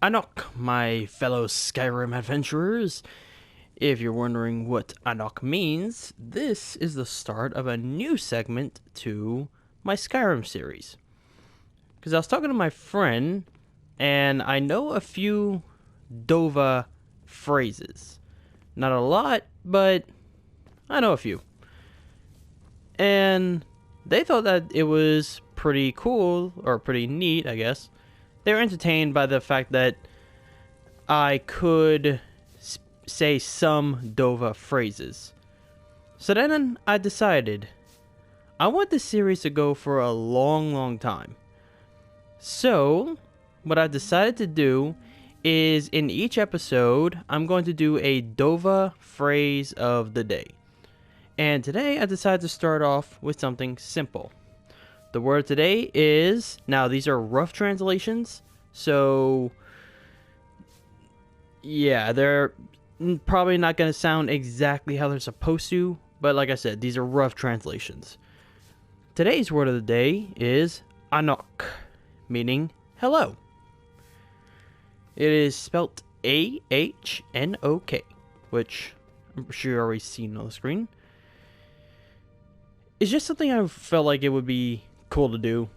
Anok, my fellow Skyrim adventurers. If you're wondering what Anok means, this is the start of a new segment to my Skyrim series. Because I was talking to my friend, and I know a few Dova phrases. Not a lot, but I know a few. And they thought that it was pretty cool, or pretty neat, I guess. They were entertained by the fact that I could say some Dova phrases. So then I decided I want this series to go for a long time. So what I decided to do is in each episode, I'm going to do a Dova phrase of the day. And today I decided to start off with something simple. The word today is, now these are rough translations, so yeah, they're probably not going to sound exactly how they're supposed to, but like I said, these are rough translations. Today's word of the day is Anok, meaning hello. It is spelt A-H-N-O-K, which I'm sure you've already seen on the screen. It's just something I felt like it would be cool to do.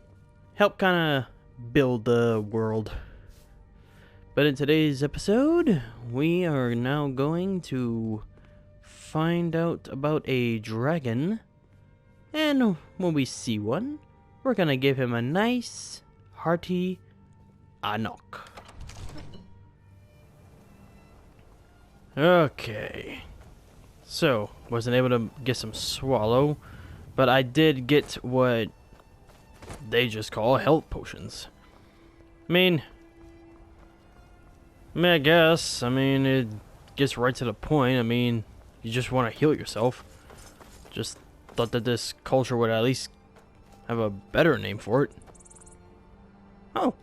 Help kind of build the world. But in today's episode, we are now going to find out about a dragon. And when we see one, we're going to give him a nice, hearty Anok. Okay. So, wasn't able to get some swallow, but I did get what they just call health potions. I guess. It gets right to the point. You just want to heal yourself. Just thought that this culture would at least have a better name for it. Oh.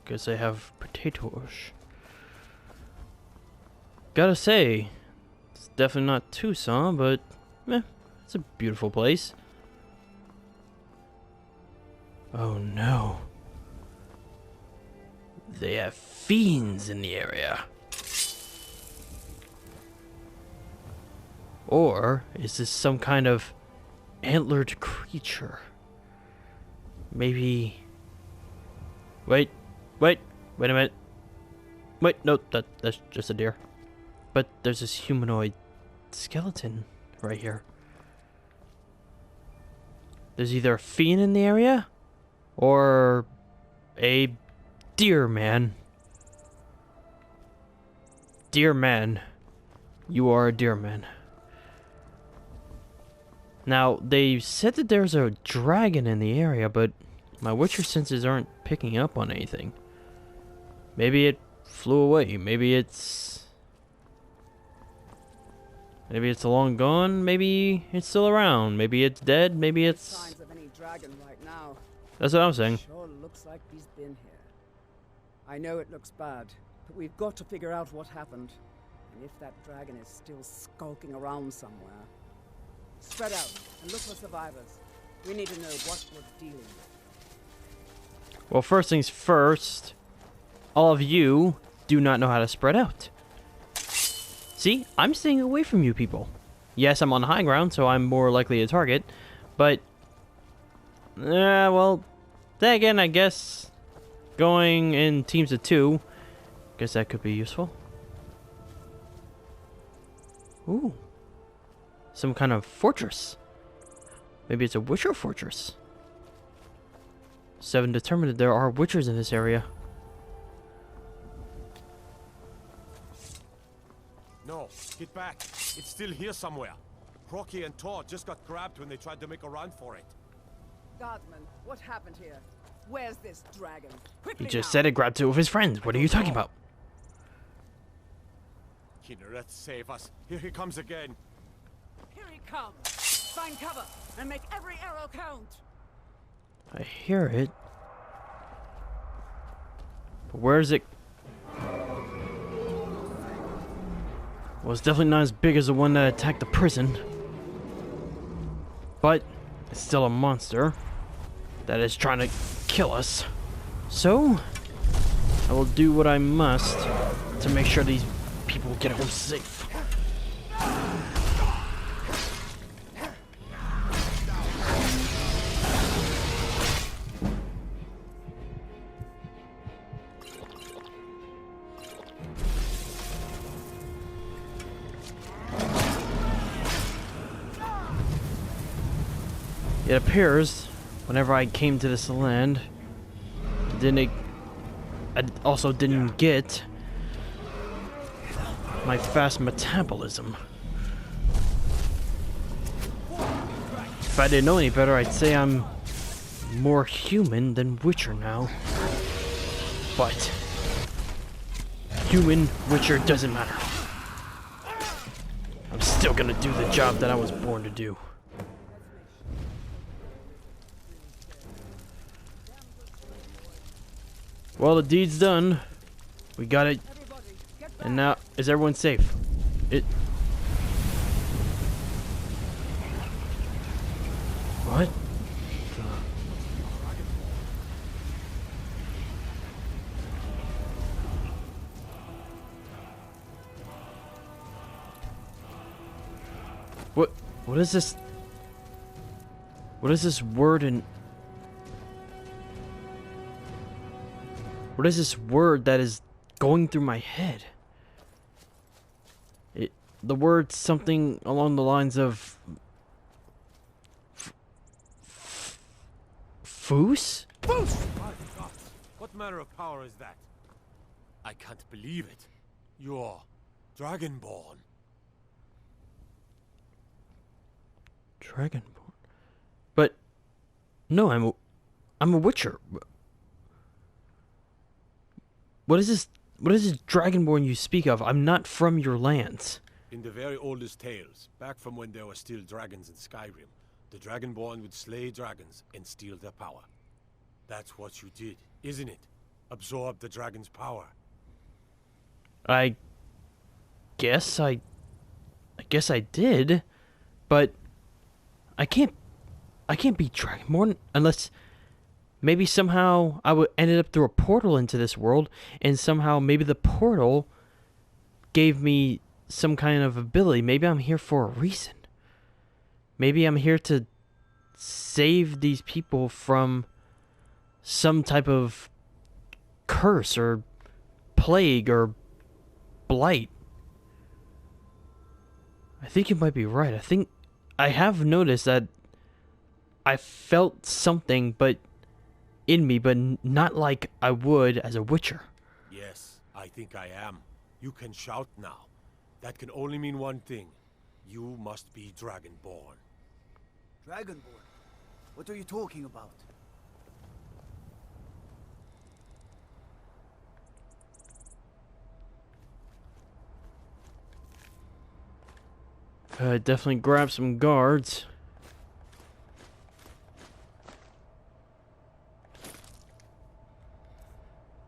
Guess they have potatoes. Gotta say, it's definitely not Tucson, but it's a beautiful place. Oh no. They have fiends in the area. Or is this some kind of antlered creature? Maybe... Wait a minute. Wait, no, that's just a deer. But there's this humanoid skeleton right here. There's either a fiend in the area or a deer man. Deer man. You are a deer man. Now, they said that there's a dragon in the area, but my Witcher senses aren't picking up on anything. Maybe it flew away. Maybe it's long gone. Maybe it's still around. Maybe it's dead. Maybe it's... Signs of any dragon right now. That's what I'm saying. Sure looks like he's been here. I know it looks bad, but we've got to figure out what happened. And if that dragon is still skulking around somewhere. Spread out and look for survivors. We need to know what we're dealing with. Well, first things first, all of you do not know how to spread out. See, I'm staying away from you people. Yes, I'm on high ground, so I'm more likely to target, but... well, then again, I guess going in teams of 2, guess that could be useful. Ooh. Some kind of fortress. Maybe it's a Witcher fortress. 7 determined that there are Witchers in this area. No, get back. It's still here somewhere. Rocky and Todd just got grabbed when they tried to make a run for it. Guardsman, what happened here? Where's this dragon? Quickly He just now. said it grabbed 2 of his friends. What are you talking about? Kinneret, save us. Here he comes again. Here he comes. Find cover and make every arrow count. I hear it. But where is it? Well, it's definitely not as big as the one that attacked the prison. But it's still a monster that is trying to kill us. So, I will do what I must to make sure these people get home safe. It appears, whenever I came to this land, I also didn't get my fast metabolism. If I didn't know any better, I'd say I'm more human than Witcher now. But human, Witcher, doesn't matter. I'm still gonna do the job that I was born to do. Well, the deed's done. We got it. And now, is everyone safe? What? What is this? What is this word in... What is this word that is going through my head? The word's something along the lines of... Foos? Foos! My God, what manner of power is that? I can't believe it. You're Dragonborn. Dragonborn? But... No, I'm a Witcher. What is this Dragonborn you speak of? I'm not from your lands. In the very oldest tales, back from when there were still dragons in Skyrim, the Dragonborn would slay dragons and steal their power. That's what you did, isn't it? Absorb the dragon's power. I guess I did, but I can't be Dragonborn unless maybe somehow I ended up through a portal into this world, and somehow maybe the portal gave me some kind of ability. Maybe I'm here for a reason. Maybe I'm here to save these people from some type of curse or plague or blight. I think you might be right. I think I have noticed that I felt something in me, but not like I would as a Witcher. Yes, I think I am. You can shout now. That can only mean one thing. You must be Dragonborn. Dragonborn? What are you talking about? Definitely grab some guards.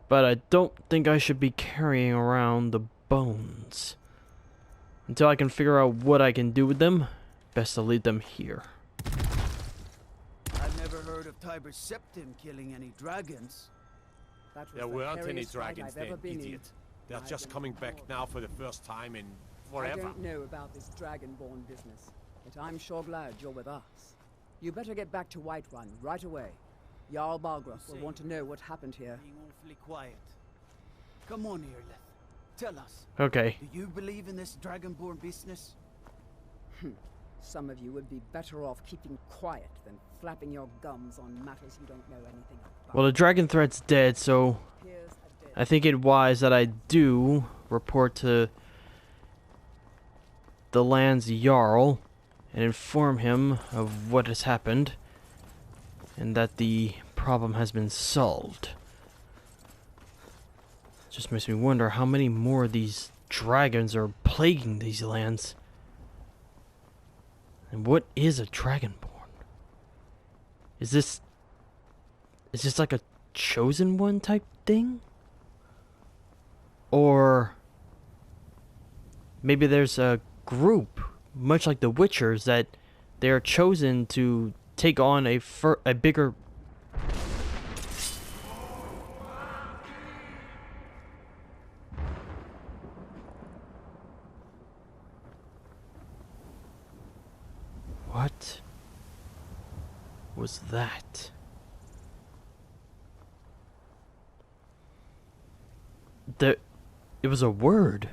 But I don't think I should be carrying around the bones. Until I can figure out what I can do with them, best to leave them here. I've never heard of Tiber Septim killing any dragons. That was There the weren't any hairiest fight dragons I've ever then, been in. idiot. They're I've just been coming back before. now for the first time in I forever. don't know about this Dragonborn business, but I'm sure glad you're with us. You better get back to Whiterun right away. Jarl Balgruuf will want to know what happened here. Being awfully quiet. Come on here, Leth. Tell us. Okay. Do you believe in this Dragonborn business? Some of you would be better off keeping quiet than flapping your gums on matters you don't know anything about. Well, the dragon threat's dead, so Here's a dead I think it wise that I do report to the land's Jarl and inform him of what has happened and that the problem has been solved. Just makes me wonder how many more of these dragons are plaguing these lands. And what is a Dragonborn? Is this like a chosen one type thing? Or maybe there's a group, much like the Witchers, that they are chosen to take on a bigger... was that? It was a word.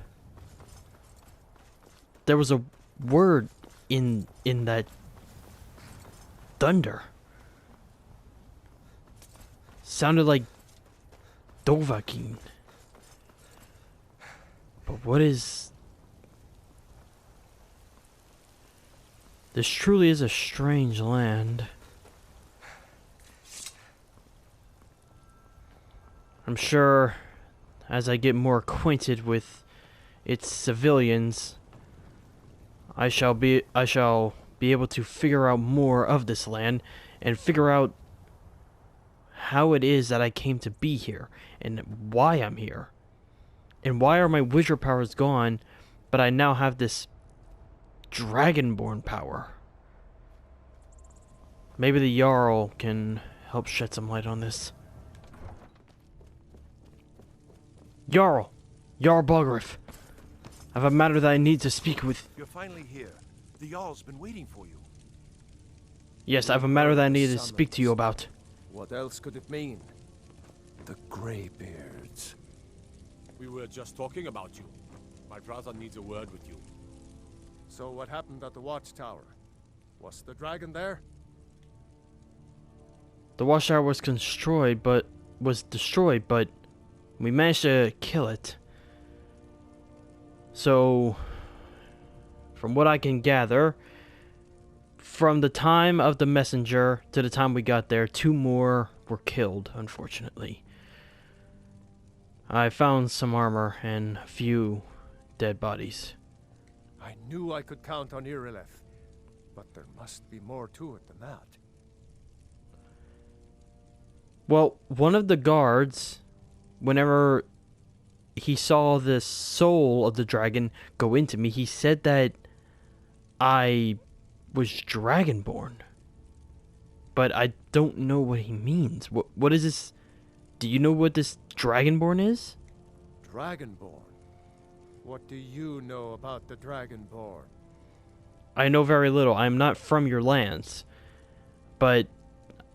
There was a word in that thunder. Sounded like Dovahkiin. But what is... This truly is a strange land. I'm sure as I get more acquainted with its civilians, I shall be able to figure out more of this land and figure out how it is that I came to be here and why I'm here. And why are my wizard powers gone, but I now have this Dragonborn power? Maybe the Jarl can help shed some light on this. Jarl Balgariff, I have a matter that I need to speak with. You're finally here. The Jarl's been waiting for you. Yes, I have a matter that I need to speak to you about. What else could it mean? The Greybeards. We were just talking about you. My brother needs a word with you. So what happened at the watchtower? Was the dragon there? The watchtower was destroyed, but we managed to kill it. So, from what I can gather, from the time of the messenger to the time we got there, 2 more were killed, unfortunately. I found some armor and a few dead bodies. I knew I could count on Irileth, but there must be more to it than that. Well, one of the guards, whenever he saw the soul of the dragon go into me, he said that I was Dragonborn. But I don't know what he means. What is this? Do you know what this Dragonborn is? Dragonborn? What do you know about the Dragonborn? I know very little. I'm not from your lands. But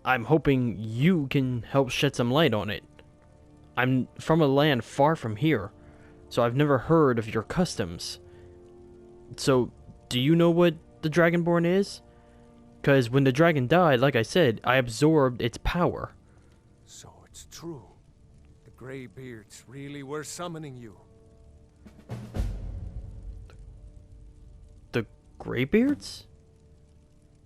I'm hoping you can help shed some light on it. I'm from a land far from here, so I've never heard of your customs. So, do you know what the Dragonborn is? Because when the dragon died, like I said, I absorbed its power. So it's true. The Greybeards really were summoning you. The Greybeards?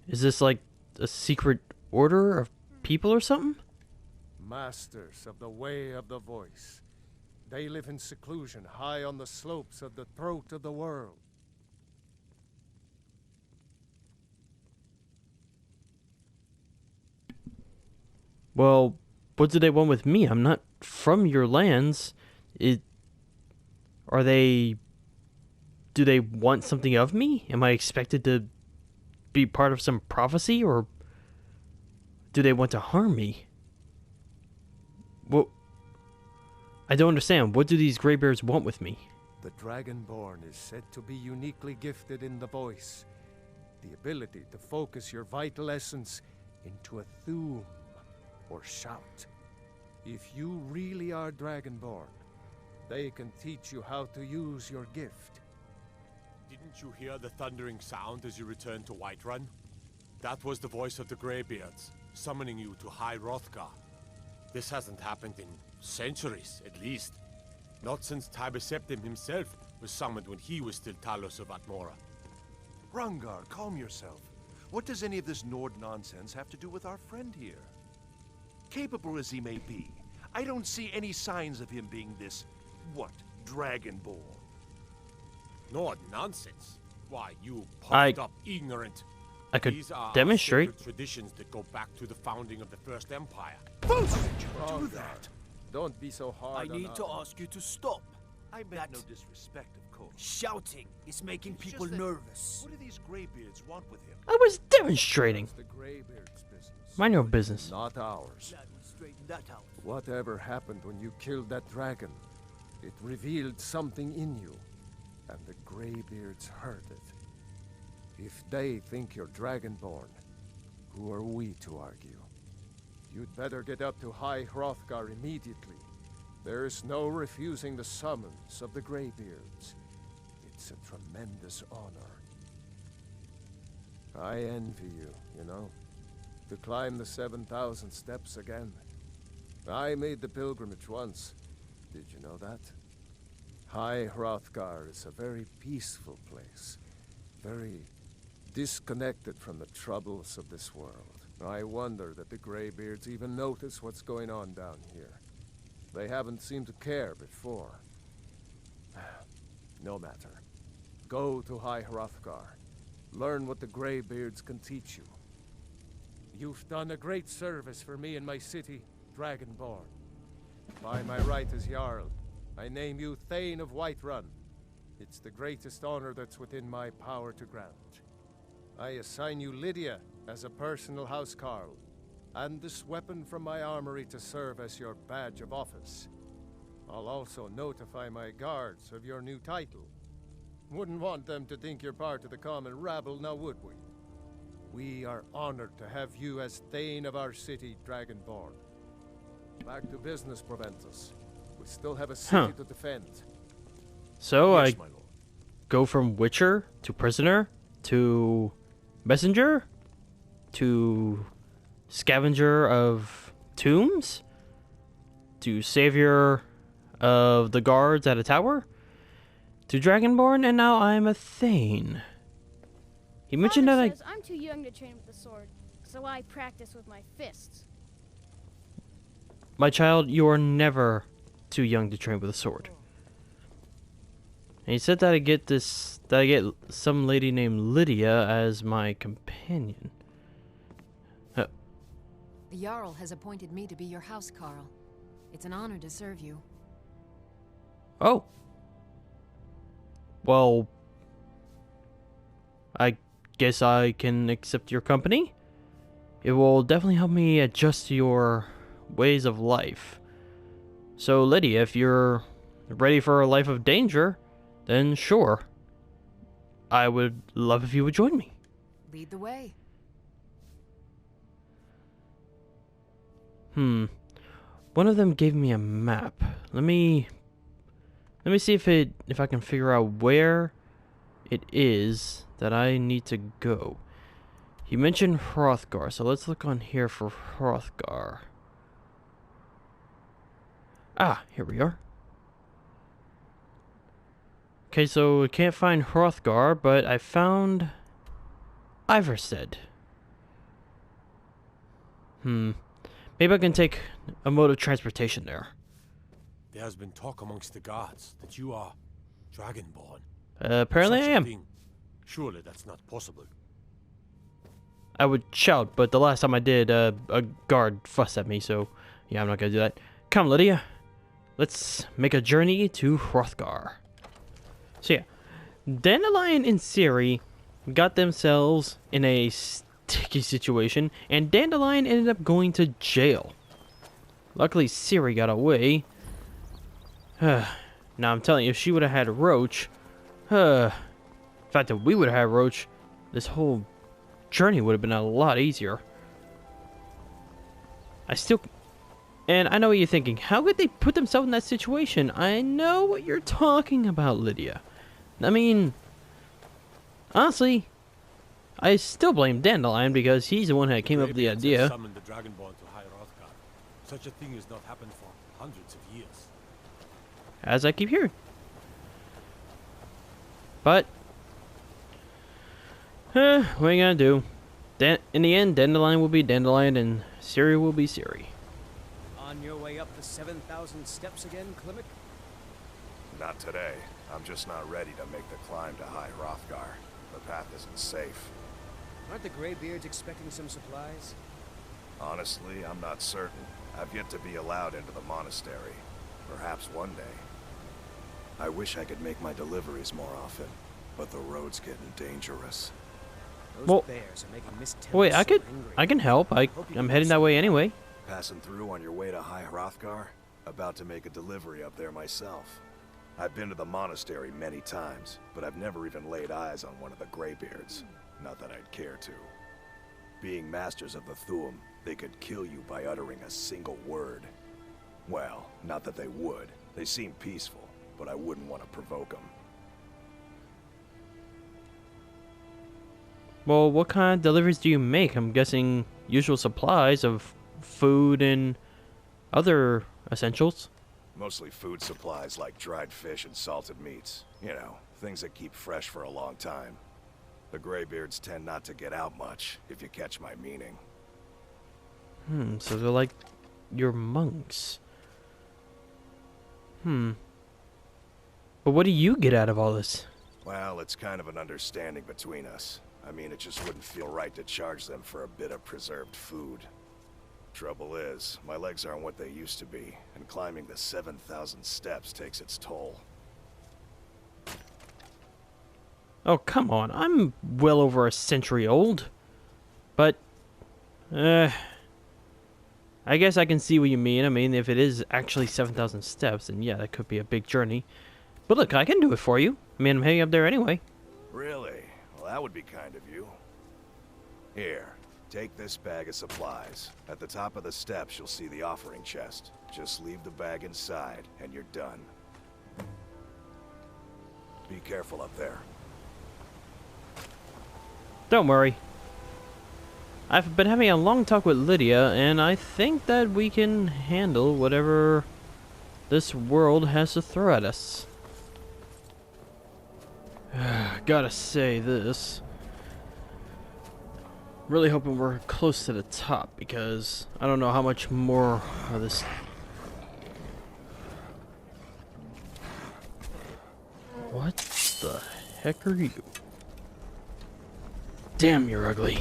Is this like a secret order of people or something? Masters of the Way of the Voice. They live in seclusion high on the slopes of the throat of the world. Well, what do they want with me? I'm not from your lands. Do they want something of me? Am I expected to be part of some prophecy, or do they want to harm me? Well, I don't understand. What do these Greybeards want with me? The Dragonborn is said to be uniquely gifted in the voice. The ability to focus your vital essence into a thum, or shout. If you really are Dragonborn, they can teach you how to use your gift. Didn't you hear the thundering sound as you returned to Whiterun? That was the voice of the Greybeards, summoning you to High Hrothgar. This hasn't happened in centuries, at least. Not since Tiber Septim himself was summoned when he was still Talos of Atmora. Rungar, calm yourself. What does any of this Nord nonsense have to do with our friend here? Capable as he may be, I don't see any signs of him being this, Dragonborn. Nord nonsense? Why, you I- puffed up ignorant. I could These are demonstrate. sacred traditions that go back to the founding of the First Empire. Do that. Don't be so hard I on need to us. ask you to stop. I meant That- no disrespect, of course. Shouting is making It's people just that- nervous. What do these Greybeards want with him? I was demonstrating. It's the Greybeards' business. Mind your business. Not ours. Glad we straightened that out. Whatever happened when you killed that dragon, it revealed something in you, and the Greybeards heard it. If they think you're Dragonborn, Who are we to argue? You'd better get up to High Hrothgar immediately. There's no refusing the summons of the Greybeards. It's a tremendous honor. I envy you, you know, to climb the 7,000 steps again. I made the pilgrimage once. Did you know that? High Hrothgar is a very peaceful place. Very disconnected from the troubles of this world. I wonder that the Greybeards even notice what's going on down here. They haven't seemed to care before. No matter. Go to High Hrothgar. Learn what the Greybeards can teach you. You've done a great service for me and my city, Dragonborn. By my right as Jarl, I name you Thane of Whiterun. It's the greatest honor that's within my power to grant. I assign you Lydia as a personal housecarl, and this weapon from my armory to serve as your badge of office. I'll also notify my guards of your new title. Wouldn't want them to think you're part of the common rabble, now would we? We are honored to have you as Thane of our city, Dragonborn. Back to business, Proventus. We still have a city to defend. So Yes, I my lord. go from Witcher to prisoner to messenger to scavenger of tombs to savior of the guards at a tower to Dragonborn, and now I'm a Thane. He mentioned Father that says I'm too young to train with the sword, so I practice with my fists. my child, you are never too young to train with a sword. And he said that I get some lady named Lydia as my companion. The Jarl has appointed me to be your housecarl. It's an honor to serve you. Oh. Well, I guess I can accept your company. It will definitely help me adjust to your ways of life. So, Lydia, if you're ready for a life of danger, then sure. I would love if you would join me. Lead the way. One of them gave me a map. Let me see if I can figure out where it is that I need to go. He mentioned Hrothgar, so let's look on here for Hrothgar. Ah, here we are. Okay, so I can't find Hrothgar, but I found Ivarstead. Maybe I can take a mode of transportation there. There has been talk amongst the guards that you are Dragonborn. Apparently I Such a am. thing. Surely that's not possible. I would shout, but the last time I did, a guard fussed at me, so yeah, I'm not gonna do that. Come, Lydia. Let's make a journey to Hrothgar. So yeah, Dandelion and Ciri got themselves in a sticky situation, and Dandelion ended up going to jail. Luckily, Ciri got away. Now, I'm telling you, if she would have had Roach, the fact that we would have had Roach, this whole journey would have been a lot easier. And I know what you're thinking. How could they put themselves in that situation? I know what you're talking about, Lydia. I mean, honestly, I still blame Dandelion because he's the one that came up with the Greybeards have idea. summoned the Dragonborn to High Hrothgar. Such a thing has not happened for hundreds of years. As I keep hearing. But, what are you gonna do? In the end, Dandelion will be Dandelion and Ciri will be Ciri. On your way up the 7,000 steps again, Klimek? Not today. I'm just not ready to make the climb to High Hrothgar. The path isn't safe. Aren't the Greybeards expecting some supplies? Honestly, I'm not certain. I've yet to be allowed into the monastery. Perhaps one day. I wish I could make my deliveries more often, but the road's getting dangerous. Those Well, bears are making Miss Tempest Wait, so angry. I can help. I'm heading that way anyway. Passing through on your way to High Hrothgar? About to make a delivery up there myself. I've been to the monastery many times, but I've never even laid eyes on one of the Greybeards. Not that I'd care to. Being masters of the Thuum, they could kill you by uttering a single word. Well, not that they would. They seem peaceful, but I wouldn't want to provoke them. Well, what kind of deliveries do you make? I'm guessing usual supplies of food and other essentials. Mostly food supplies like dried fish and salted meats. You know, things that keep fresh for a long time. The Greybeards tend not to get out much, if you catch my meaning. So they're like your monks. But what do you get out of all this? Well, it's kind of an understanding between us. I mean, it just wouldn't feel right to charge them for a bit of preserved food. Trouble is, my legs aren't what they used to be, and climbing the 7,000 steps takes its toll. Oh, come on. I'm well over a century old. But, I guess I can see what you mean. I mean, if it is actually 7,000 steps, then yeah, that could be a big journey. But look, I can do it for you. I mean, I'm heading up there anyway. Really? Well, that would be kind of you. Here, take this bag of supplies. At the top of the steps, you'll see the offering chest. Just leave the bag inside, and you're done. Be careful up there. Don't worry. I've been having a long talk with Lydia, and I think that we can handle whatever this world has to throw at us. Gotta say this. Really hoping we're close to the top, because I don't know how much more of this... What the heck are you? Damn, you're ugly.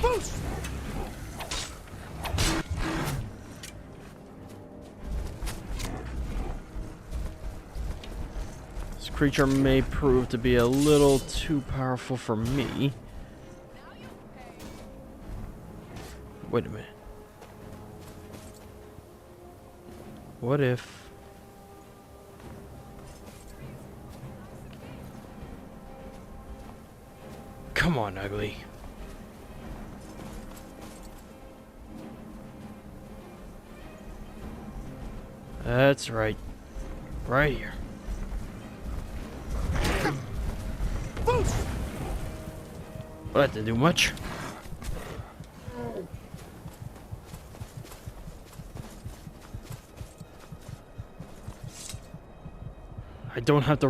This creature may prove to be a little too powerful for me. Wait a minute. What if... Come on, ugly. That's right. Right here. Well, that didn't do much. I don't have the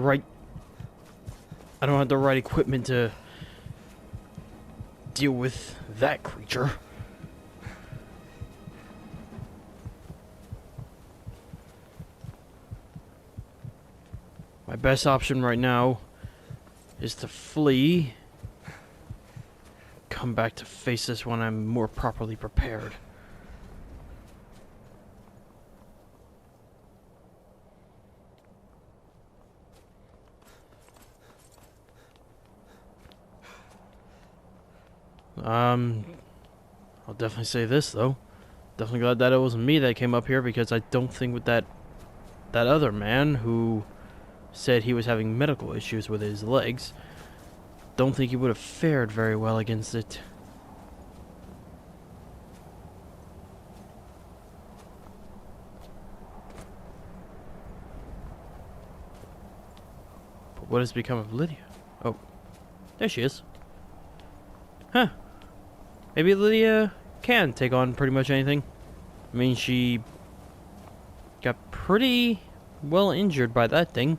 right equipment to deal with that creature. My best option right now is to flee. Come back to face this when I'm more properly prepared. I'll definitely say this though. Definitely glad that it wasn't me that came up here, because I don't think with that other man who said he was having medical issues with his legs, don't think he would have fared very well against it. But what has become of Lydia? Oh, there she is. Huh. Maybe Lydia can take on pretty much anything. I mean, she got pretty well injured by that thing,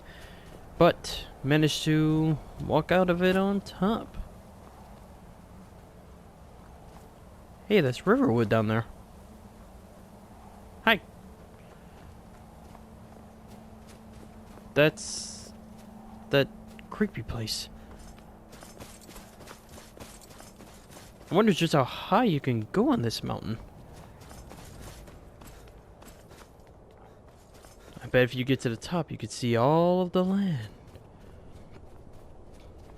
but managed to walk out of it on top. Hey, that's Riverwood down there. Hi. That's that creepy place. I wonder just how high you can go on this mountain. I bet if you get to the top, you could see all of the land.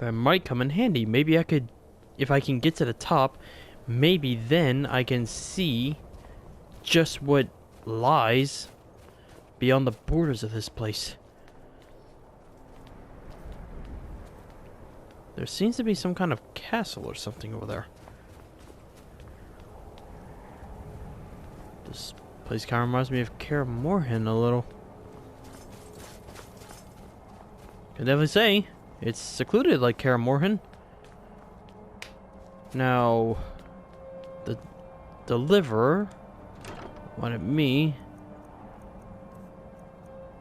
That might come in handy. Maybe I could, if I can get to the top, maybe then I can see just what lies beyond the borders of this place. There seems to be some kind of castle or something over there. This place kind of reminds me of Kaer Morhen a little. Can definitely say it's secluded like Kaer Morhen. Now, the deliverer wanted me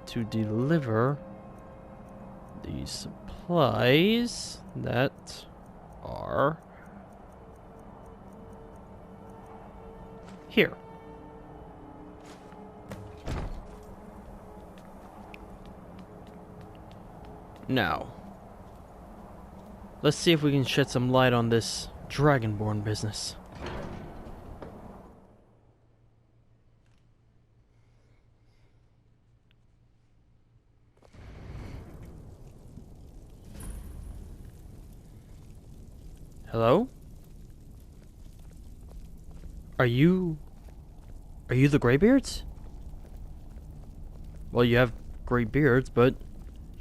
to deliver the supplies that are here. Now, let's see if we can shed some light on this Dragonborn business. Hello? Are you the Greybeards? Well, you have gray beards, but...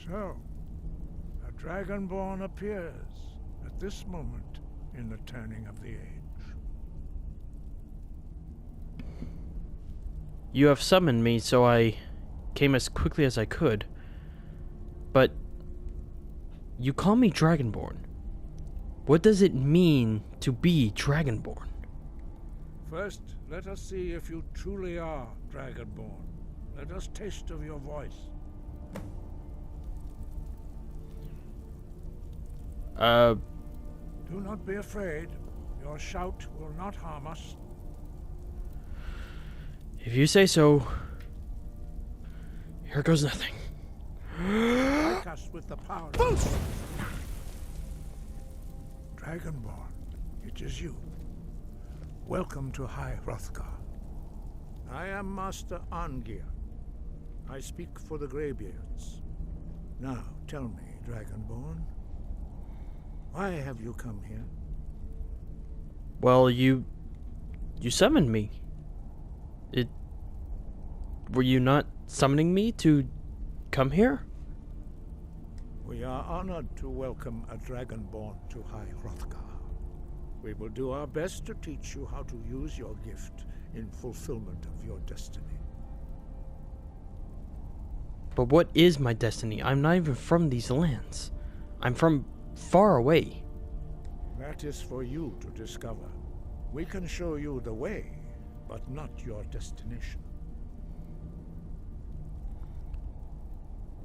So, a Dragonborn appears at this moment in the turning of the age. You have summoned me, so I came as quickly as I could. But you call me Dragonborn. What does it mean to be Dragonborn? First, let us see if you truly are Dragonborn. Let us taste of your voice. Do not be afraid. Your shout will not harm us. If you say so, here goes nothing. Strike us with the power of Dragonborn, it is you. Welcome to High Hrothgar. I am Master Arngir. I speak for the Greybeards. Now, tell me, Dragonborn, why have you come here? Well, you summoned me. Were you not summoning me to come here? We are honored to welcome a Dragonborn to High Hrothgar. We will do our best to teach you how to use your gift in fulfillment of your destiny. But what is my destiny? I'm not even from these lands. I'm from far away. That is for you to discover. We can show you the way, but not your destination.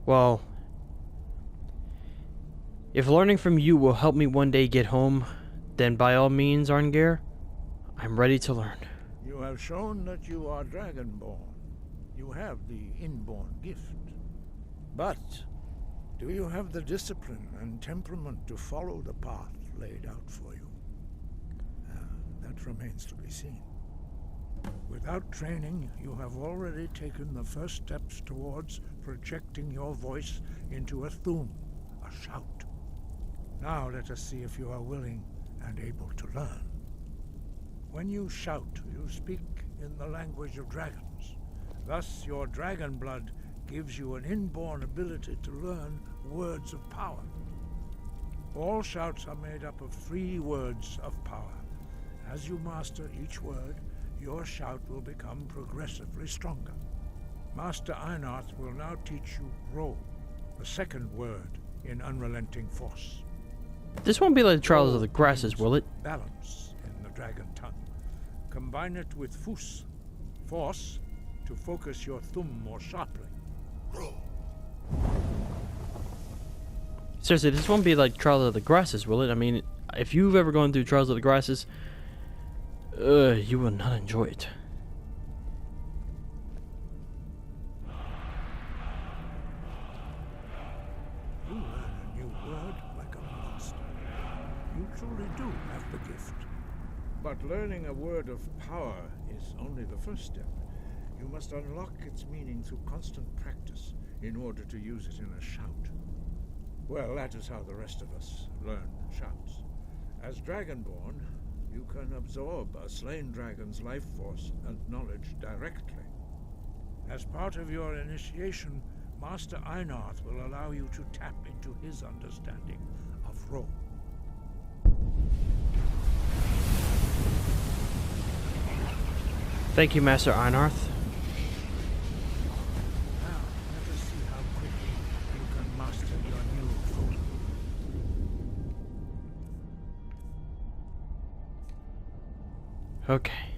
Well, if learning from you will help me one day get home, then by all means, Arngir, I'm ready to learn. You have shown that you are Dragonborn. You have the inborn gift. But do you have the discipline and temperament to follow the path laid out for you? That remains to be seen. Without training, you have already taken the first steps towards projecting your voice into a thum, a shout. Now let us see if you are willing and able to learn. When you shout, you speak in the language of dragons. Thus, your dragon blood gives you an inborn ability to learn words of power. All shouts are made up of 3 words of power. As you master each word, your shout will become progressively stronger. Master Einarth will now teach you Ro, the second word in Unrelenting Force. This won't be like the Trials of the Grasses, will it? Balance in the dragon tongue. Combine it with Fus, force, to focus your thumb more sharply. Ro. Seriously, this won't be like Trials of the Grasses, will it? I mean, if you've ever gone through Trials of the Grasses, you will not enjoy it. You learn a new word like a monster. You truly do have the gift. But learning a word of power is only the first step. You must unlock its meaning through constant practice in order to use it in a shout. Well, that is how the rest of us learn shouts. As Dragonborn, you can absorb a slain dragon's life force and knowledge directly. As part of your initiation, Master Einarth will allow you to tap into his understanding of Ro. Thank you, Master Einarth. Now, let us see how quickly you can master your new food. Okay.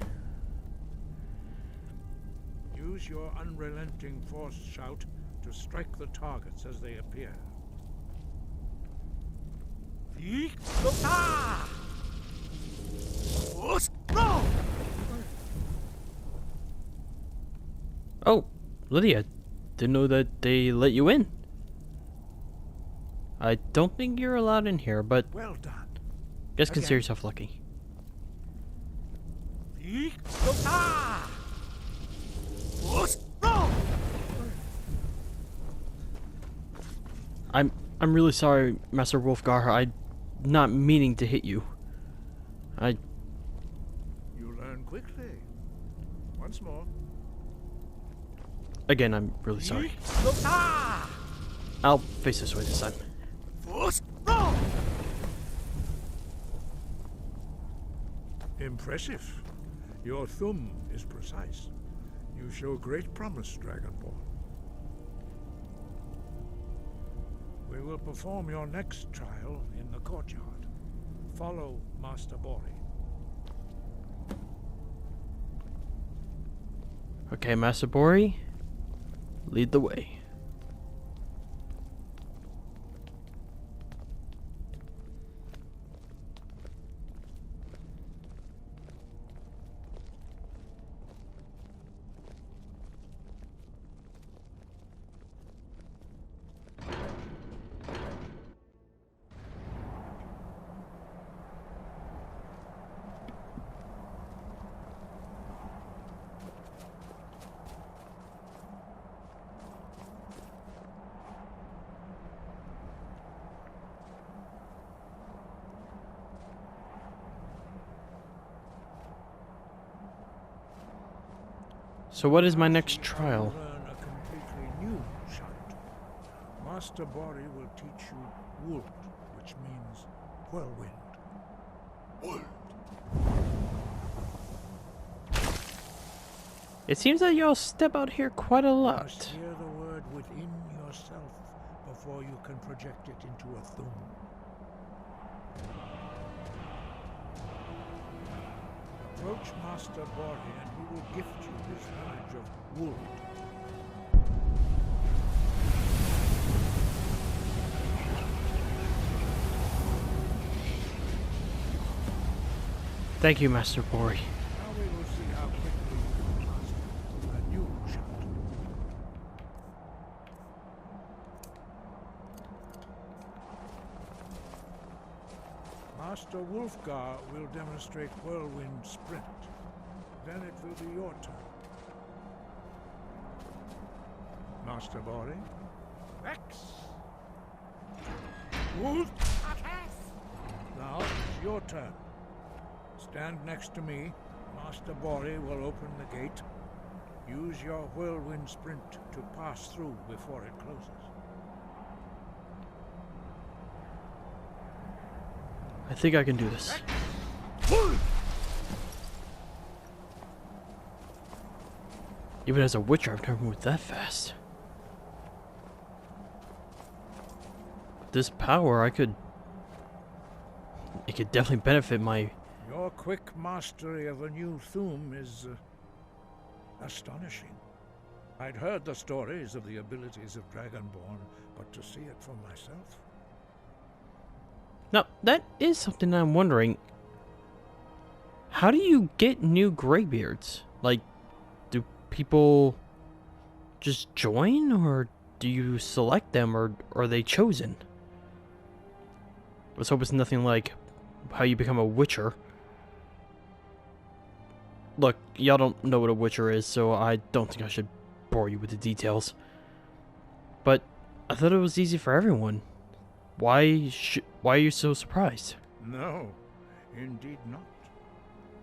Use your unrelenting force shout to strike the targets as they appear. Yeek! Ah! Go! Oh, Lydia. Didn't know that they let you in. I don't think you're allowed in here, but Well done. guess consider Again. yourself lucky. Yeek! Ah! Go! I'm really sorry, Master Wolfgar. I'm not meaning to hit you. You learn quickly. Once more. Again, I'm really sorry. Yeek! Ah! I'll face this way this time. Go! Impressive. Your thumb is precise. You show great promise, Dragonborn. We will perform your next trial in the courtyard. Follow Master Bori. Okay, Master Bori, lead the way. So what is my next trial? Learn a completely new shout. Master Bori will teach you Wold, which means whirlwind. It seems that y'all step out here quite a You lot. must hear the word within yourself before you can project it into a thum. Approach Master Bori and he will gift you his knowledge of Wold. Thank you, Master Bori. Now we will see how quickly you can master a new shout. Master Wolfgar will demonstrate Whirlwind Sprint. Then it will be your turn. Master Bori? Rex! Wolf! Now it's your turn. Stand next to me. Master Bori will open the gate. Use your Whirlwind Sprint to pass through before it closes. I think I can do this. Even as a witcher, I've never moved that fast. This power, it could definitely benefit my... Your quick mastery of a new thum is astonishing. I'd heard the stories of the abilities of Dragonborn, but to see it for myself... Now, that is something I'm wondering. How do you get new graybeards? Like, do people just join, or do you select them, or are they chosen? Let's hope it's nothing like how you become a witcher. Look, y'all don't know what a witcher is, so I don't think I should bore you with the details. But I thought it was easy for everyone. Why are you so surprised? No, indeed not.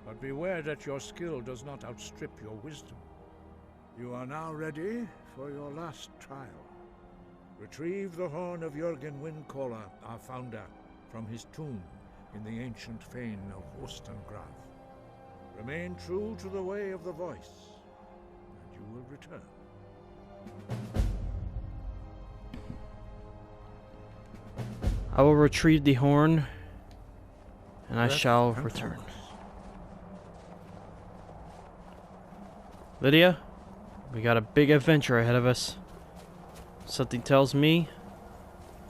But beware that your skill does not outstrip your wisdom. You are now ready for your last trial. Retrieve the horn of Jürgen Windcaller, our founder, from his tomb in the ancient fane of Ostengraf. Remain true to the way of the voice, and you will return. I will retrieve the horn, and I Breath shall and return. focus. Lydia, we got a big adventure ahead of us. Something tells me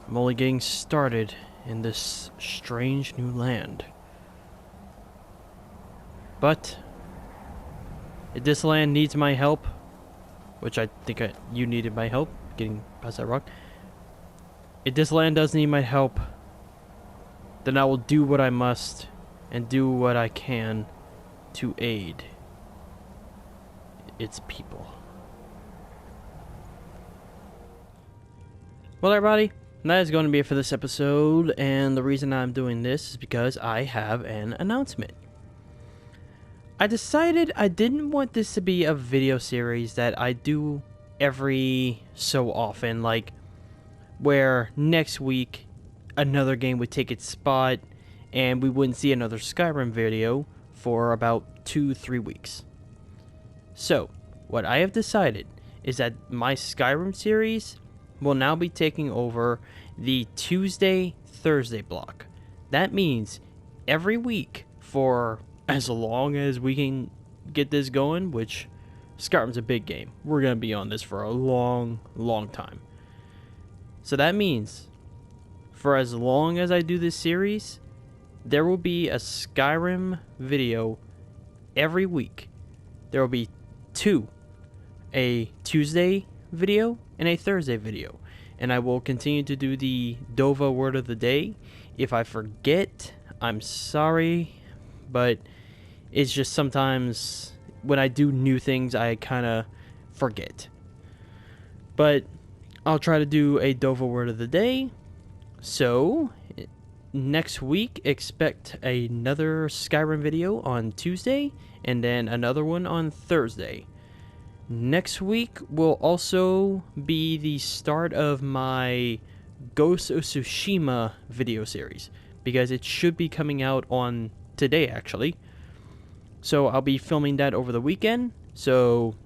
I'm only getting started in this strange new land. But if this land needs my help, which I think you needed my help getting past that rock, if this land does need my help, then I will do what I must and do what I can to aid its people. Well, everybody, that is going to be it for this episode, and the reason I'm doing this is because I have an announcement. I decided I didn't want this to be a video series that I do every so often, like where next week another game would take its spot and we wouldn't see another Skyrim video for about 2-3 weeks. So, what I have decided is that my Skyrim series will now be taking over the Tuesday-Thursday block. That means every week for as long as we can get this going, which Skyrim's a big game. We're going to be on this for a long, long time. So that means for as long as I do this series, there will be a Skyrim video every week. There will be 2. A Tuesday video and a Thursday video. And I will continue to do the Dova word of the day. If I forget, I'm sorry, but it's just sometimes when I do new things, I kind of forget. But I'll try to do a Dova word of the day. So, next week, expect another Skyrim video on Tuesday, and then another one on Thursday. Next week will also be the start of my Ghost of Tsushima video series, because it should be coming out on today, actually. So I'll be filming that over the weekend. So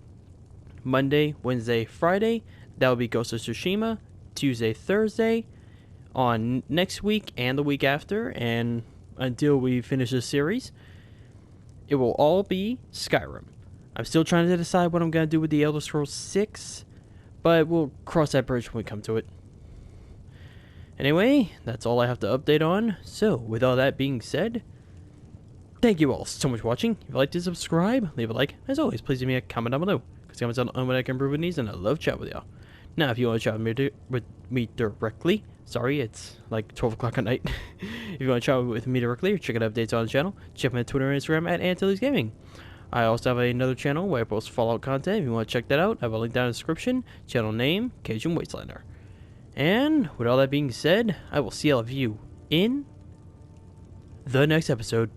Monday, Wednesday, Friday, that will be Ghost of Tsushima. Tuesday, Thursday, on next week and the week after, and until we finish this series, it will all be Skyrim. I'm still trying to decide what I'm going to do with the Elder Scrolls 6, but we'll cross that bridge when we come to it. Anyway, that's all I have to update on. So, with all that being said, thank you all so much for watching. If you'd like to subscribe, leave a like. As always, please leave me a comment down below, because comments on what I can improve with these, and I love chatting with y'all. Now, if you want to chat with me directly, sorry, it's like 12 o'clock at night. If you want to chat with me directly or check out updates on the channel, check my Twitter and Instagram at Antilles Gaming. I also have another channel where I post Fallout content. If you want to check that out, I have a link down in the description. Channel name, Cajun Wastelander. And with all that being said, I will see all of you in the next episode.